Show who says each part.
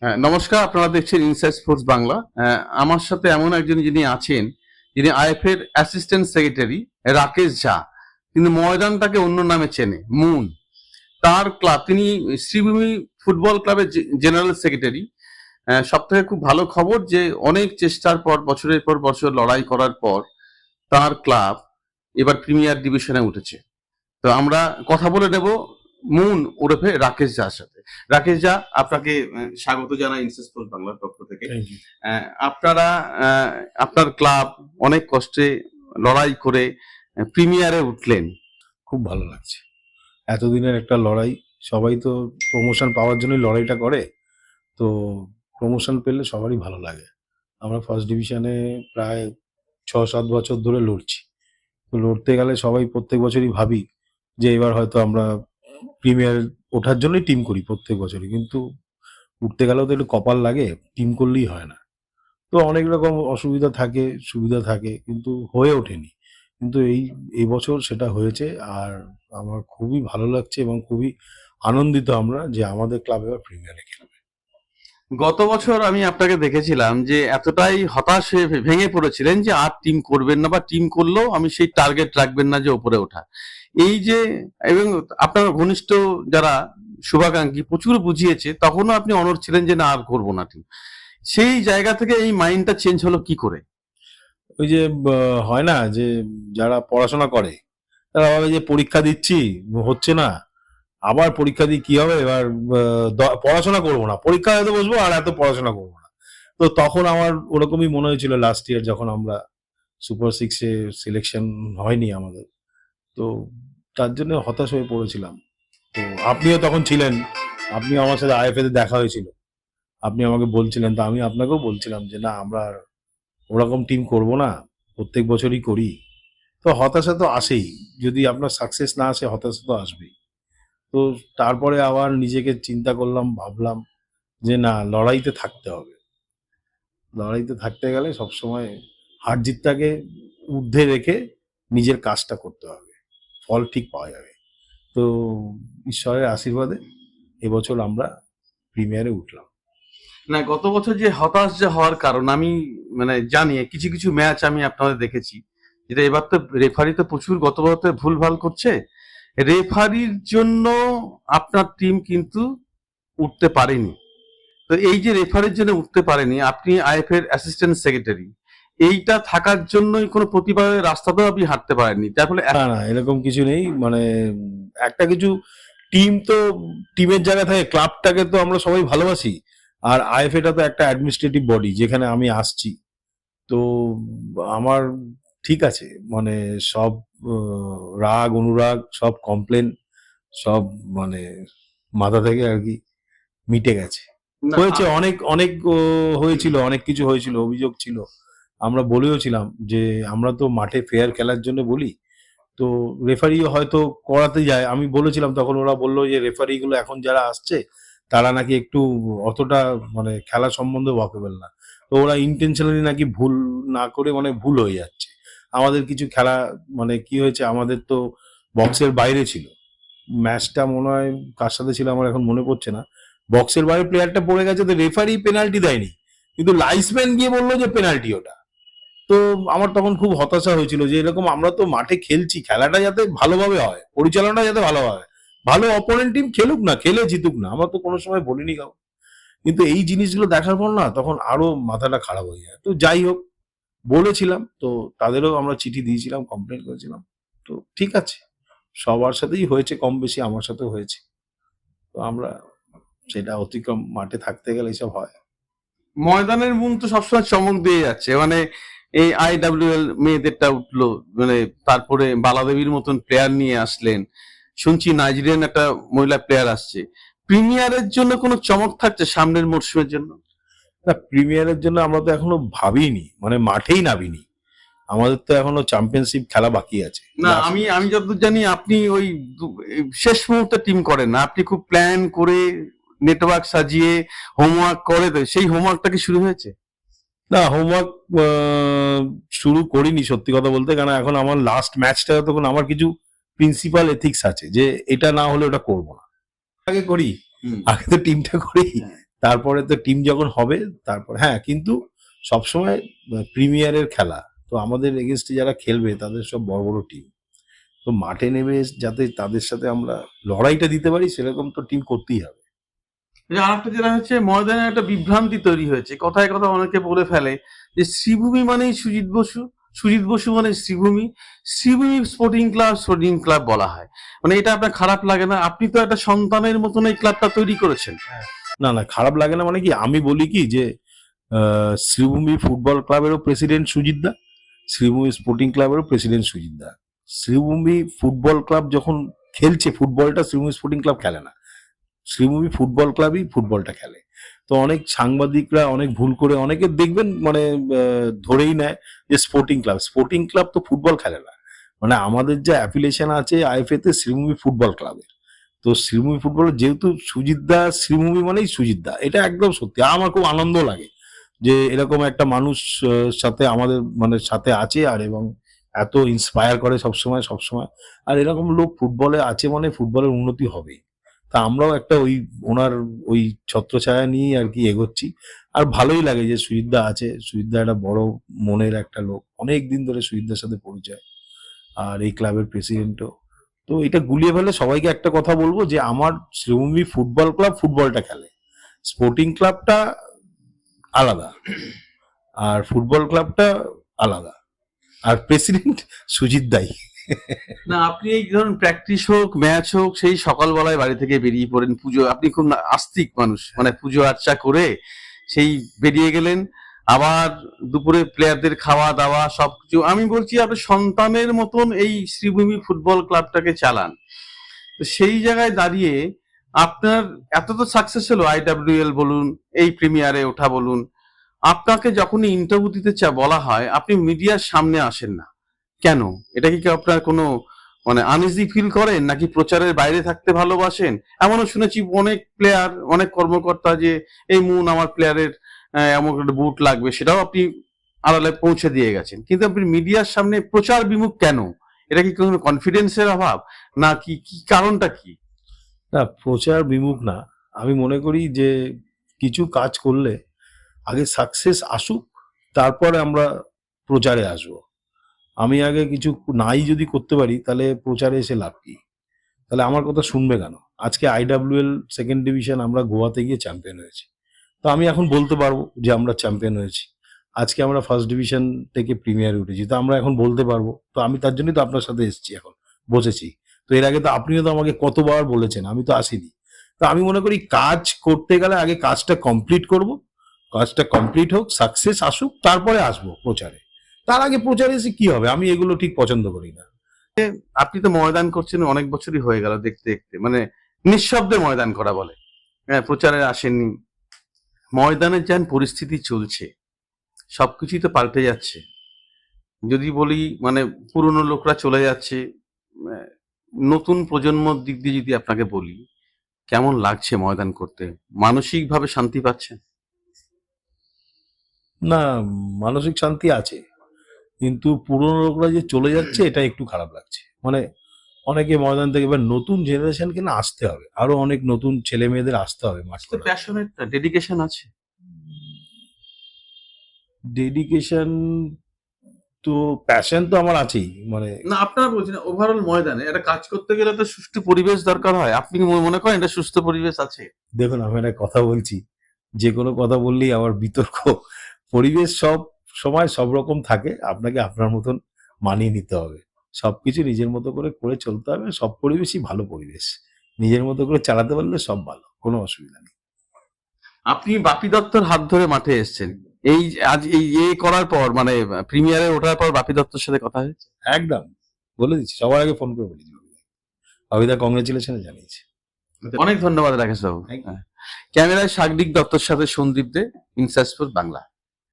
Speaker 1: হ্যাঁ, নমস্কার। আপনারা দেখছেন ইনসাইড স্পোর্টস বাংলা। আমার সাথে এমন একজন যিনি আছেন, যিনি আইএফএ এর অ্যাসিস্ট্যান্ট সেক্রেটারি রাকেশ ঝা। কিন্তু ময়দানটাকে অন্য নামে চেনে, মুন। তার ক্লাব, তিনি শ্রীভূমি ফুটবল ক্লাবের জেনারেল সেক্রেটারি। সব থেকে খুব ভালো খবর যে অনেক চেষ্টার পর, বছরের পর বছর লড়াই করার পর তার ক্লাব এবার প্রিমিয়ার ডিভিশনে উঠেছে। তো আমরা কথা বলে নেব মুন ওরফে রাকেশ ঝার সাথে। রাকেশ ঝা, আপনাকে স্বাগত জানাই ইনসাইড স্পোর্টস বাংলার পক্ষ থেকে।
Speaker 2: Thank you.
Speaker 1: আপনারা আপনার ক্লাব অনেক কষ্টে লড়াই করে প্রিমিয়ারে উঠলেন।
Speaker 2: খুব ভালো লাগছে। এতদিনের একটা লড়াই, সবাই তো প্রমোশন পাওয়ার জন্যই লড়াইটা করে। তো প্রমোশন পেলে সবারই ভালো লাগে। আমরা ফার্স্ট ডিভিশনে প্রায় ৬-৭ বছর ধরে লড়ছি। তো লড়তে গেলে সবাই প্রত্যেক বছরই ভাবি যে এবার হয়তো আমরা প্রিমিয়ার ওঠার জন্যই টিম করি প্রত্যেক বছরই। কিন্তু উঠতে গেলেও তো একটু কপাল লাগে, টিম করলেই হয় না। তো অনেক রকম অসুবিধা থাকে, সুবিধা থাকে, কিন্তু হয়ে ওঠেনি। কিন্তু এই বছর সেটা হয়েছে। আর আমার খুবই ভালো লাগছে এবং খুবই আনন্দিত আমরা যে আমাদের ক্লাব এবার প্রিমিয়ারে খেলবে।
Speaker 1: গত বছর আমি আপনাকে দেখেছিলাম যে এতটাই হতাশ হয়ে ভেঙে পড়েছিলেন যে আর টিম করবেন না, বা টিম করলেও আমি সেই টার্গেট রাখবেন না যে উপরে ওঠা। এই যে, এবং আপনার ঘনিষ্ঠ যারা শুভাকাঙ্ক্ষী প্রচুর বুঝিয়েছে, তখনও আপনি অনড় ছিলেন যে না, আর করবো না টিম। সেই জায়গা থেকে এই মাইন্ডটা চেঞ্জ হলো কি করে?
Speaker 2: ওই যে হয় না যে যারা পড়াশোনা করে তারা ভাবে যে পরীক্ষা দিচ্ছি, হচ্ছে না, আবার পরীক্ষা দিয়ে কি হবে, এবার পড়াশোনা করবো না, পরীক্ষা হয়তো বসবো আর এত পড়াশোনা করবো না। তো তখন আমার ওরকমই মনে হয়েছিল লাস্ট ইয়ার, যখন আমরা সুপার সিক্সে সিলেকশন হয়নি আমাদের। তো তার জন্য হতাশ হয়ে পড়েছিলাম। তো আপনিও তখন ছিলেন, আপনিও আমার সাথে আইএফএ তে দেখা হয়েছিল, আপনি আমাকে বলছিলেন, তো আমি আপনাকেও বলছিলাম যে না, আমরা আর ওরকম টিম করব না, প্রত্যেক বছরই করি। তো হতাশা তো আসেই, যদি আপনার সাকসেস না আসে হতাশা তো আসবেই। তো তারপরে আবার নিজেকে চিন্তা করলাম, ভাবলাম যে না, লড়াইতে থাকতে হবে। লড়াইতে থাকতে গেলে সবসময় হার জিতটাকে ঊর্ধ্বে রেখে নিজের কাজটা করতে হবে, ফল ঠিক পাওয়া যাবে। তো ঈশ্বরের আশীর্বাদে এবছর আমরা প্রিমিয়ারে উঠলাম।
Speaker 1: না, গত বছর যে হতাশ যে হওয়ার কারণ আমি মানে জানি, কিছু কিছু ম্যাচ আমি আপনাদের দেখেছি, যেটা এবার তো রেফারি তো প্রচুর গত বছর ভুলভাল করছে। রেফারির জন্য আপনার টিম কিন্তু উঠতে পারেনি। তো এই যে রেফারির জন্য উঠতে পারেনি, আপনি আইএফএ এর অ্যাসিস্ট্যান্ট সেক্রেটারি, এইটা থাকার জন্যই কোনো প্রতিবাদের রাস্তাতেও আপনি হাঁটতে পারেননি, তার ফলে
Speaker 2: না না, এরকম কিছু নেই। মানে একটা কিছু টিম তো টিমের জায়গা থাকে, ক্লাবটাকে তো আমরা সবাই ভালোবাসি। আর আইএফএটা তো একটা অ্যাডমিনিস্ট্রেটিভ বডি যেখানে আমি আসছি। তো আমার ঠিক আছে, মানে সব রাগ অনুরাগ সব কমপ্লেন সব মানে মাথা থেকে আর কি মিটে গেছে।
Speaker 1: না,
Speaker 2: হয়েছে অনেক অনেক হয়েছিল, অনেক কিছু হয়েছিল, অভিযোগ ছিল। আমরা বলেও ছিলাম যে আমরা তো মাঠে ফেয়ার খেলার জন্য বলি। তো রেফারি হয়তো করাতে যায়, আমি বলেছিলাম, তখন ওরা বললো যে রেফারি গুলো এখন যারা আসছে তারা নাকি একটু অতটা মানে খেলা সম্বন্ধে ওয়াকেবল না। তো ওরা ইন্টেনশনালি নাকি ভুল না করে মানে ভুল হয়ে যাচ্ছে। আমাদের কিছু খেলা মানে কি হয়েছে, আমাদের তো বক্সের বাইরে ছিল ম্যাচটা, মনে হয় কার সাথে ছিল আমার এখন মনে পড়ছে না। বক্সের বাইরে প্লেয়ারটা পড়ে গেছে, তো রেফারি পেনাল্টি দেয়নি, কিন্তু লাইসম্যান গিয়ে বললো যে পেনাল্টি ওটা। তো আমার তখন খুব হতাশা হয়েছিল যে এরকম আমরা তো মাঠে খেলছি, খেলাটা যাতে ভালোভাবে হয়, পরিচালনা যাতে ভালোভাবে হয়, ভালো অপোনেন্ট টিম খেলুক না, খেলে জিতুক না, আমরা তো কোনো সময় বলিনি কাউ। কিন্তু এই জিনিসগুলো দেখার পর না, তখন আরো মাথাটা খারাপ হয়ে যায়। তো যাই হোক, বলেছিলাম, তো তাদেরও আমরা চিঠি দিয়েছিলাম, কমপ্লেন করেছিলাম। তো ঠিক আছে, সবার সাথেই হয়েছে কম বেশি, আমার সাথেও হয়েছে। তো আমরা সেটা অতিক্রম, মাঠে থাকতে গেলে এসব হয়।
Speaker 1: ময়দানের মুন তো সবসময় চমক দিয়ে যাচ্ছে। মানে এই আইডব্লিউএল মেয়েদেরটা উঠলো, মানে তারপরে বালাদেবীর মতন প্লেয়ার নিয়ে আসলেন, শুনছি নাইজেরিয়ান একটা মহিলা প্লেয়ার আসছে। প্রিমিয়ারের জন্য কোনো চমক থাকছে সামনের মরশুমের জন্য?
Speaker 2: না, প্রিমিয়ারের জন্য আমরা তো এখনো ভাবিনি, মানে মাঠেই নামিনি। আমাদের তো এখনো চ্যাম্পিয়নশিপ খেলা বাকি আছে।
Speaker 1: না, আমি আমি যতদূর জানি আপনি ওই শেষ মুহূর্তে টিম করেন না, আপনি খুব প্ল্যান করে নেটওয়ার্ক সাজিয়ে হোমওয়ার্ক করে, তো সেই হোমওয়ার্কটা কি শুরু হয়েছে?
Speaker 2: না, হোমওয়ার্ক শুরু করিনি সত্যি কথা বলতে, কারণ এখন আমার লাস্ট ম্যাচটা, তখন আমার কিছু প্রিন্সিপাল এথিক্স আছে যে এটা না হলে ওটা করবো না। আগে করি, আগে তো টিমটা করি, তারপরে তো টিম যখন হবে তারপর হ্যাঁ, কিন্তু সবসময় প্রিমিয়ারের খেলা, তো আমাদের এগেনস্টে যারা খেলবে তাদের সব বড় বড় টিম, তো মাঠে নেমে যাতে তাদের সাথে আমরা লড়াইটা দিতে পারি সেরকম তো টিম করতেই হবে।
Speaker 1: আর একটা যেটা হচ্ছে ময়দানে একটা বিভ্রান্তি তৈরি হয়েছে, কথায় কথা অনেকে বলে ফেলে যে শ্রীভূমি মানেই সুজিত বসু, সুজিত বসু মানে শ্রীভূমি, শ্রীভূমি স্পোর্টিং ক্লাব বলা হয়। মানে এটা আপনার খারাপ লাগে না? আপনি তো একটা সন্তানের মতন এই ক্লাবটা তৈরি করেছেন।
Speaker 2: না না, খারাপ লাগে না মানে কি, আমি বলি কি যে শ্রীভূমি ফুটবল ক্লাবেরও প্রেসিডেন্ট সুজিত দা, শ্রীভূমি স্পোর্টিং ক্লাবেরও প্রেসিডেন্ট সুজিত দা। শ্রীভূমি ফুটবল ক্লাব যখন খেলছে ফুটবলটা, শ্রীভূমি স্পোর্টিং ক্লাব খেলে না, শ্রীভূমি ফুটবল ক্লাবই ফুটবলটা খেলে। তো অনেক সাংবাদিকরা অনেক ভুল করে অনেকে দেখবেন মানে ধরেই নেয় যে স্পোর্টিং ক্লাব তো ফুটবল খেলে না। মানে আমাদের যে অ্যাফিলিয়েশন আছে আইএফএ তে শ্রীভূমি ফুটবল ক্লাবের, তো শ্রীভূমি ফুটবল যেহেতু সুজিত দা, শ্রীভূমি মানেই সুজিত দা, এটা একদম সত্যি। আমার খুব আনন্দ লাগে যে এরকম একটা মানুষ সাথে আমাদের মানে সাথে আছে, আর এবং এত ইন্সপায়ার করে সবসময় সবসময়। আর এরকম লোক ফুটবলে আছে মানে ফুটবলের উন্নতি হবেই। তা আমরাও একটা ওই ওনার ওই ছত্রছায়া নিয়েই আর কি এগোচ্ছি। আর ভালোই লাগে যে সুজিতদা আছে, সুজিতদা একটা বড় মনের একটা লোক, অনেক দিন ধরে সুজিতদার সাথে পরিচয়, আর এই ক্লাবের প্রেসিডেন্টও। তো এটা গুলিয়ে ফেলে সবাইকে একটা কথা বলবো যে আমার শ্রীভূমি ফুটবল ক্লাব ফুটবলটা খেলে, স্পোর্টিং ক্লাবটা আলাদা, আর ফুটবল ক্লাবটা আলাদা, আর প্রেসিডেন্ট সুজিত দাই।
Speaker 1: না, আপনি এই ধরুন প্র্যাকটিস হোক ম্যাচ হোক সেই সকালবেলায় বাড়ি থেকে বেরিয়ে পড়েন, পুজো, আপনি খুব আস্তিক মানুষ, মানে পুজো আর্চা করে সেই বেরিয়ে গেলেন, আবার দুপুরে প্লেয়ারদের খাওয়া দাওয়া সবকিছু। আমি বলছি আপনি সন্তানের মতন এই শ্রীভূমি ফুটবল ক্লাবটাকে চালান। তো সেই জায়গায় দাঁড়িয়ে আপনার এত তো সাকসেস হলো, আইডব্লিউএল বলুন, এই প্রিমিয়ারে ওঠা বলুন, আপনাকে যখনই ইন্টারভিউ দিতে বলা হয় আপনি মিডিয়ার সামনে আসেন না কেন? এটা কি আপনার কোনো মানে আনইজি ফিল করেন, নাকি প্রচারের বাইরে থাকতে ভালোবাসেন? এমনও শুনেছি অনেক প্লেয়ার, অনেক কর্মকর্তা যে এই মুন আমার প্লেয়ারের এমন একটা বুট লাগবে, সেটাও আপনি আড়ালে পৌঁছে দিয়ে গেছেন, কিন্তু আপনি মিডিয়ার সামনে প্রচার বিমুখ কেন? এটা কি কোনো কনফিডেন্সের অভাব, না কি কি কারণটা কি?
Speaker 2: না, প্রচার বিমুখ না। আমি মনে করি যে কিছু কাজ করলে আগে সাকসেস আসুক, তারপরে আমরা প্রচারে আসবো। আমি আগে কিছু নাই যদি করতে পারি তাহলে প্রচারে এসে লাভ কি? তাহলে আমার কথা শুনবে কেন? আজকে আইডব্লিউএল সেকেন্ড ডিভিশন আমরা গোয়াতে গিয়ে চ্যাম্পিয়ন হয়েছি, তো আমি এখন বলতে পারবো যে আমরা চ্যাম্পিয়ন হয়েছি। আজকে আমরা ফার্স্ট ডিভিশন থেকে প্রিমিয়ারে উঠেছি, তো আমরা এখন বলতে পারবো। তো আমি তার জন্যই তো আপনার সাথে এসেছি, এখন বসেছি। তো এর আগে তো আপনিও তো আমাকে কতবার বলেছেন, আমি তো আসিনি। তো আমি মনে করি কাজ করতে গেলে আগে কাজটা কমপ্লিট করব, কাজটা কমপ্লিট হোক, সাকসেস আসুক, তারপরে আসবো প্রচারে। তার আগে প্রচারে এসে কি হবে? আমি এগুলো ঠিক পছন্দ করি না।
Speaker 1: আপনি তো ময়দান করছেন অনেক বছরই হয়ে গেল দেখতে দেখতে, মানে নিঃশব্দে ময়দান করা বলে, হ্যাঁ, প্রচারে আসেননি। ময়দানের যেন পরিস্থিতি চলছে, সবকিছুই তো পাল্টে যাচ্ছে। যদি বলি মানে পুরনো লোকরা চলে যাচ্ছে, আহ, নতুন প্রজন্মর দিক দিয়ে যদি আপনাকে বলি, কেমন লাগছে ময়দান করতে? মানসিক ভাবে শান্তি পাচ্ছেন?
Speaker 2: না, মানসিক শান্তি আছে, কিন্তু পুরনো লোকরা যে চলে যাচ্ছে এটা একটু খারাপ লাগছে। মানে অনেকে ময়দান থেকে, এবার নতুন জেনারেশনকে না আসতে হবে, আরো অনেক নতুন ছেলে মেয়েদের আসতে হবে মাঠ করার।
Speaker 1: প্যাশনেট, ডেডিকেশন আছে।
Speaker 2: ডেডিকেশন তো, প্যাশন তো আমার আছেই। মানে
Speaker 1: না, আপনারা বলছেন ওভারঅল ময়দানে একটা কাজ করতে গেলে তো সুষ্ঠু পরিবেশ দরকার হয়, আপনি কি মনে করেন এটা সুস্থ পরিবেশ আছে?
Speaker 2: দেখুন, আমি একটা কথা বলছি, যে কোনো কথা বললেই আবার বিতর্ক। পরিবেশ সব সময় সব রকম থাকে, আপনাকে আপনার মতন মানিয়ে নিতে হবে। সবকিছু নিজের মতো করে করে চলতে হবে, সব পরিবেশই ভালো পরিবেশ। নিজের মতো করে চালাতে পারলে সব ভালো, কোনো অসুবিধা নেই।
Speaker 1: আপনি বাপি দত্তর হাত ধরে মাঠে এসেছেন, এই আজ এই করার পর মানে প্রিমিয়ারে ওঠার পর বাপি দত্তর সাথে কথা হয়েছে?
Speaker 2: একদম বলে দিচ্ছি, সবার আগে ফোন করে বলে দিচ্ছি, অবিদা কংগ্রেচুলেশন জানিয়েছি।
Speaker 1: অনেক ধন্যবাদ রাকেশ বাবু।
Speaker 2: Thank you.
Speaker 1: ক্যামেরায় সাগরিক দত্তর সাথে সন্দীপ দে, ইনসাইড স্পোর্টস বাংলা।